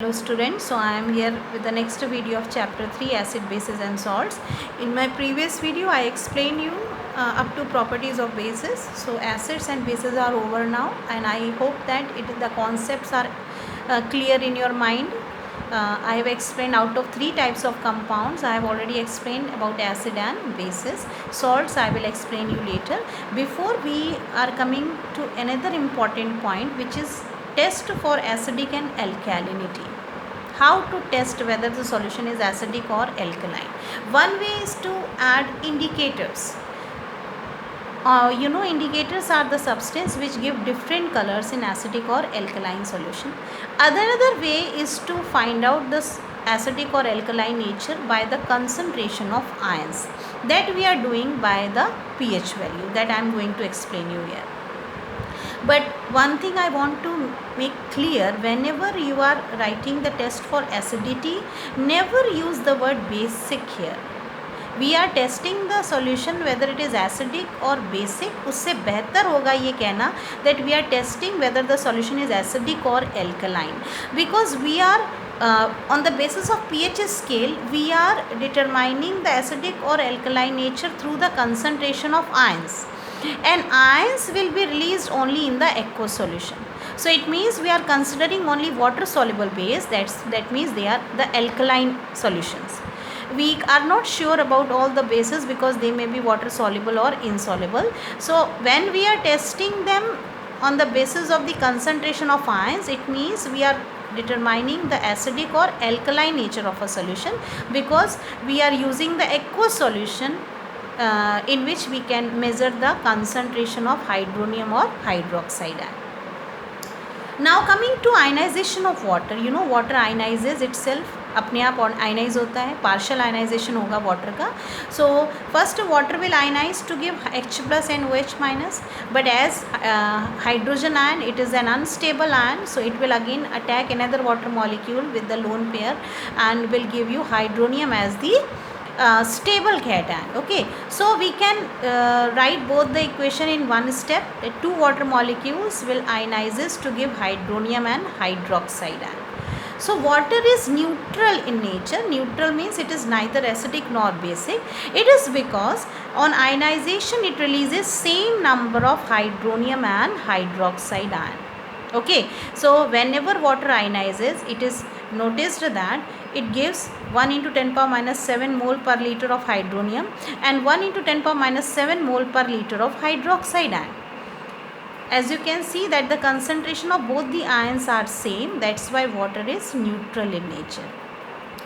Hello students, so I am here with the next video of chapter 3 acid, bases and salts. In my previous video I explained you up to properties of bases. So acids and bases are over now, and I hope that the concepts are clear in your mind. I have explained out of 3 types of compounds. I have already explained about acid and bases. Salts I will explain you later. Before we are coming to another important point, which is test for acidic and alkalinity. How to test whether the solution is acidic or alkaline? One way is to add indicators. Indicators are the substance which give different colors in acidic or alkaline solution. Another way is to find out this acidic or alkaline nature by the concentration of ions. That we are doing by the pH value that I am going to explain you here. But one thing I want to make clear, whenever you are writing the test for acidity, never use the word basic here. We are testing the solution whether it is acidic or basic. उससे बेहतर होगा ये कहना that we are testing whether the solution is acidic or alkaline, because we are on the basis of pH scale we are determining the acidic or alkaline nature through the concentration of ions, and ions will be released only in the aqueous solution. So it means we are considering only water soluble base, that means they are the alkaline solutions. We are not sure about all the bases because they may be water soluble or insoluble. So when we are testing them on the basis of the concentration of ions, it means we are determining the acidic or alkaline nature of a solution, because we are using the aqueous solution in which we can measure the concentration of hydronium or hydroxide ion. Now coming to ionization of water, water ionizes itself, अपने आप ionise होता है, partial ionization होगा water का. So first water will ionize to give H+ and OH-, but as hydrogen ion, it is an unstable ion, so it will again attack another water molecule with the lone pair and will give you hydronium as the stable cation. Okay, so we can write both the equation in one step. The two water molecules will ionizes to give hydronium and hydroxide ion. So water is neutral in nature. Neutral means it is neither acidic nor basic. It is because on ionization it releases same number of hydronium and hydroxide ion. Okay, so whenever water ionizes, it is noticed that it gives 1 into 10⁻⁻⁷ mole per liter of hydronium and 1 into 10⁻⁷ mole per liter of hydroxide ion. As you can see that the concentration of both the ions are same, that's why water is neutral in nature.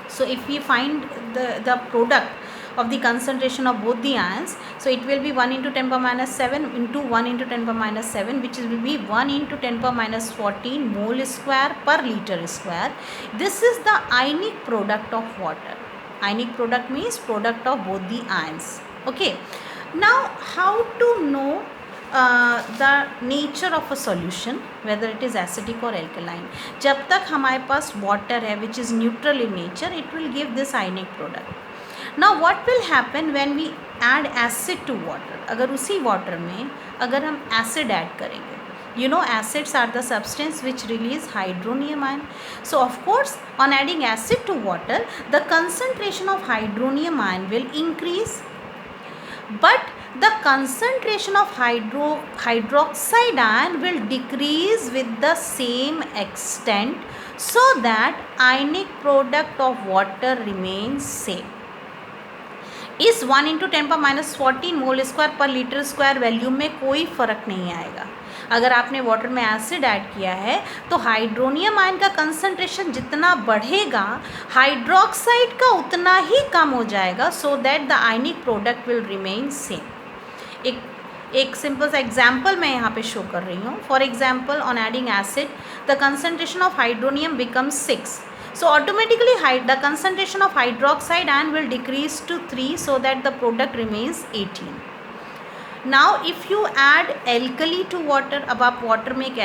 So if we find the product of the concentration of both the ions, so it will be 1 into 10⁻⁷ into 1 into 10⁻⁷, which will be 1 into 10⁻⁴ mole square per liter square. This is the ionic product of water. Ionic product means product of both the ions. Okay, now how to know the nature of a solution, whether it is acidic or alkaline? जब तक हमारे पास water है which is neutral in nature, it will give this ionic product. Now what will happen when we add acid to water? अगर उसी water में अगर हम acid add करेंगे, acids are the substance which release hydronium ion. So of course on adding acid to water, the concentration of hydronium ion will increase, but the concentration of hydroxide ion will decrease with the same extent, so that ionic product of water remains same. इस 1 into 10⁻⁴ mole square पर litre square value में कोई फ़र्क नहीं आएगा. अगर आपने water में एसिड ऐड किया है तो हाइड्रोनियम आयन का कंसंट्रेशन जितना बढ़ेगा हाइड्रोक्साइड का उतना ही कम हो जाएगा, so that the ionic product will remain same. एक सिंपल सा एग्जाम्पल मैं यहाँ पे शो कर रही हूँ. For example on adding acid the concentration of hydronium becomes 6. So automatically the concentration of hydroxide ion will decrease to 3, so that the product remains 18. Now if you add alkali to water, अब आप water में एक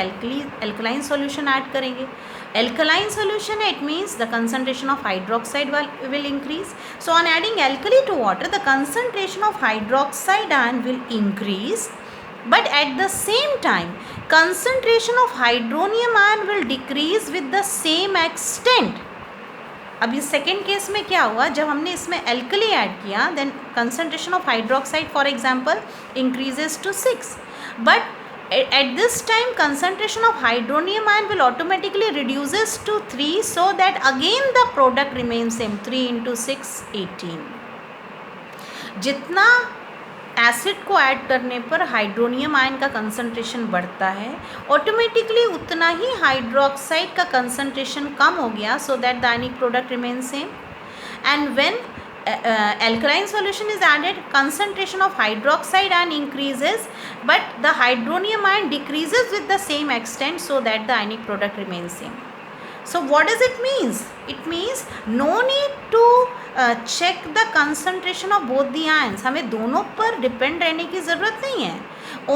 alkaline solution add करेंगे. Alkaline solution, it means the concentration of hydroxide will increase. So on adding alkali to water, the concentration of hydroxide ion will increase, but at the same time concentration of hydronium ion will decrease with the same extent. अब इस second case में क्या हुआ, जब हमने इसमें alkali add किया then concentration of hydroxide for example increases to 6, but at this time concentration of hydronium ion will automatically reduces to 3, so that again the product remains same, 3 into 6 18. जितना acid को add करने पर hydronium ion का concentration बढ़ता है, automatically उतना ही hydroxide का concentration कम हो गया, so that the ionic product remain same. And when alkaline solution is added, concentration of hydroxide ion increases, but the hydronium ion decreases with the same extent, so that the ionic product remains same. So what does it means? It means no need to check the concentration of both the ions. हमें दोनों पर depend रहने की ज़रूरत नहीं है.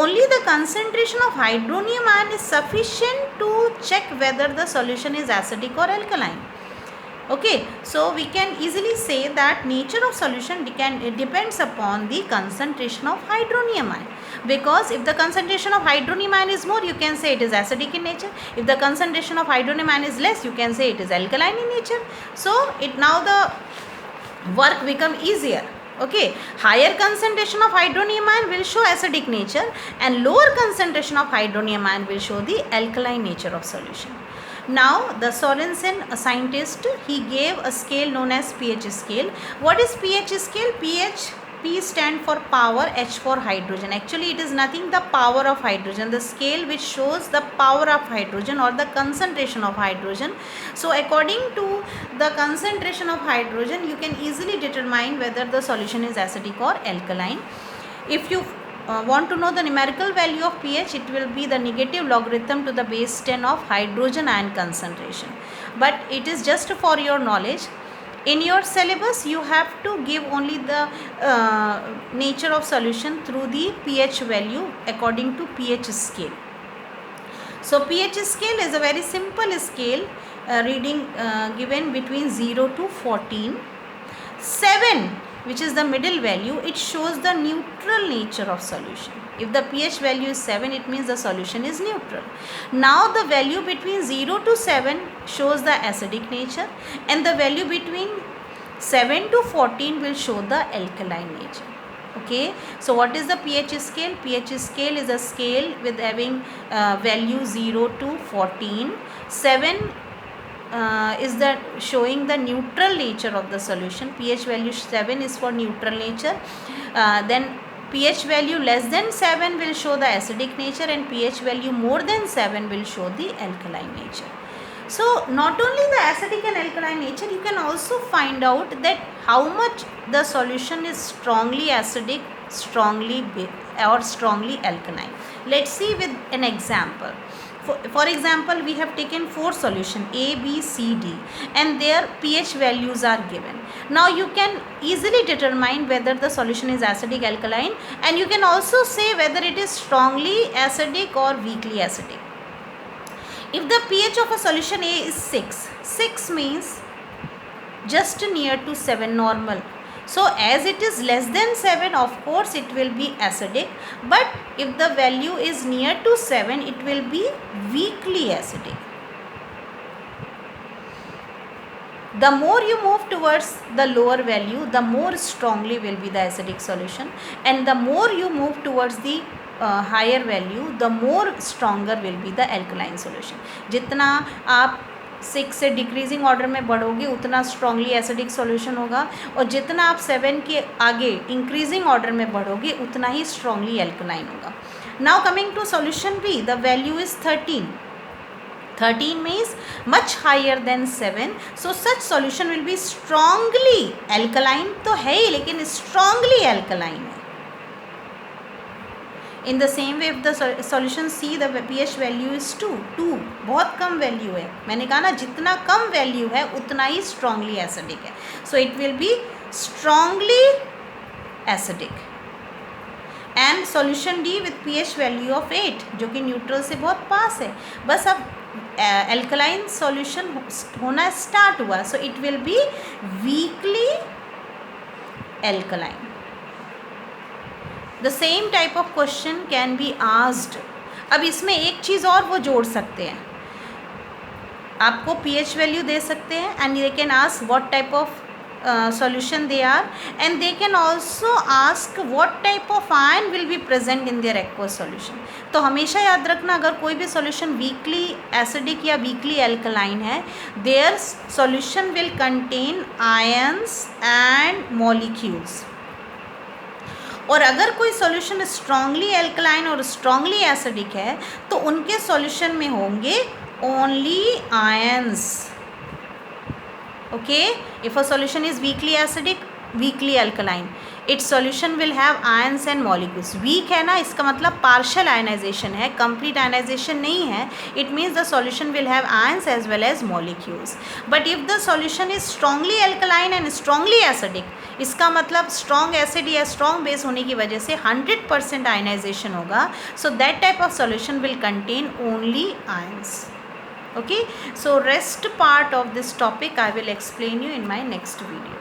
Only the concentration of hydronium ion is sufficient to check whether the solution is acidic or alkaline. Okay, so we can easily say that nature of solution depends upon the concentration of hydronium ion, because if the concentration of hydronium ion is more, you can say it is acidic in nature. If the concentration of hydronium ion is less, you can say it is alkaline in nature. So it now the work become easier. Okay, higher concentration of hydronium ion will show acidic nature, and lower concentration of hydronium ion will show the alkaline nature of solution. Now the Sorensen, a scientist, he gave a scale known as pH scale. What is pH scale? pH, P stand for power, H for hydrogen. Actually it is nothing, the power of hydrogen, the scale which shows the power of hydrogen or the concentration of hydrogen. So according to the concentration of hydrogen, you can easily determine whether the solution is acidic or alkaline. If you want to know the numerical value of pH, it will be the negative logarithm to the base 10 of hydrogen ion concentration. But it is just for your knowledge. In your syllabus, you have to give only the nature of solution through the pH value according to pH scale. So pH scale is a very simple scale, reading given between 0 to 14. 7, which is the middle value, it shows the neutral nature of solution. If the pH value is 7, it means the solution is neutral. Now the value between 0 to 7 shows the acidic nature, and the value between 7 to 14 will show the alkaline nature. Okay, so what is the pH scale? pH scale is a scale with having value 0 to 14. 7 is the showing the neutral nature of the solution. pH value 7 is for neutral nature. Then pH value less than 7 will show the acidic nature, and pH value more than 7 will show the alkaline nature. So not only the acidic and alkaline nature, you can also find out that how much the solution is strongly acidic, or strongly alkaline. Let's see with an example. For example, we have taken 4 solutions A, B, C, D, and their pH values are given. Now you can easily determine whether the solution is acidic, alkaline, and you can also say whether it is strongly acidic or weakly acidic. If the pH of a solution A is 6 means just near to 7 normal. So as it is less than 7, of course it will be acidic, but if the value is near to 7, it will be weakly acidic. The more you move towards the lower value, the more strongly will be the acidic solution, and the more you move towards the higher value, the more stronger will be the alkaline solution. जितना आप 6 से decreasing order में बढ़ोगे उतना strongly acidic solution होगा, और जितना आप 7 के आगे इंक्रीजिंग ऑर्डर में बढ़ोगे उतना ही स्ट्रांगली एल्कलाइन होगा. Now coming to solution B, the value is 13. 13 means much higher than 7, so such solution will be strongly alkaline. तो है ही, लेकिन strongly alkaline है. In the same way, if the solution C, the pH value is 2, बहुत कम value है. मैंने कहा ना, जितना कम वैल्यू है उतना ही strongly acidic है. So it will be strongly acidic. And solution D with pH value of 8, जो कि न्यूट्रल से बहुत पास है. बस अब alkaline solution होना स्टार्ट हुआ, so it will be weakly alkaline. The same type of question can be asked अब इसमें एक चीज़ और वो जोड़ सकते हैं, आपको pH वैल्यू दे सकते हैं and they can ask what type of solution they are, and they can also ask what type of ion will be present in their aqueous solution. तो हमेशा याद रखना, अगर कोई भी solution weakly acidic या weakly alkaline है, their solution will contain ions and molecules. और अगर कोई सॉल्यूशन स्ट्रांगली एल्कलाइन और स्ट्रांगली एसिडिक है तो उनके सॉल्यूशन में होंगे only ions. Okay, if a solution is weakly acidic, weakly alkaline, its solution will have ions and molecules. Weak है ना, इसका मतलब partial ionization है, complete ionization नहीं है. It means the solution will have ions as well as molecules. But if the solution is strongly alkaline and strongly acidic, इसका मतलब strong acid या strong base होने की वजह से 100% ionization होगा. So that type of solution will contain only ions. Okay, so rest part of this topic I will explain you in my next video.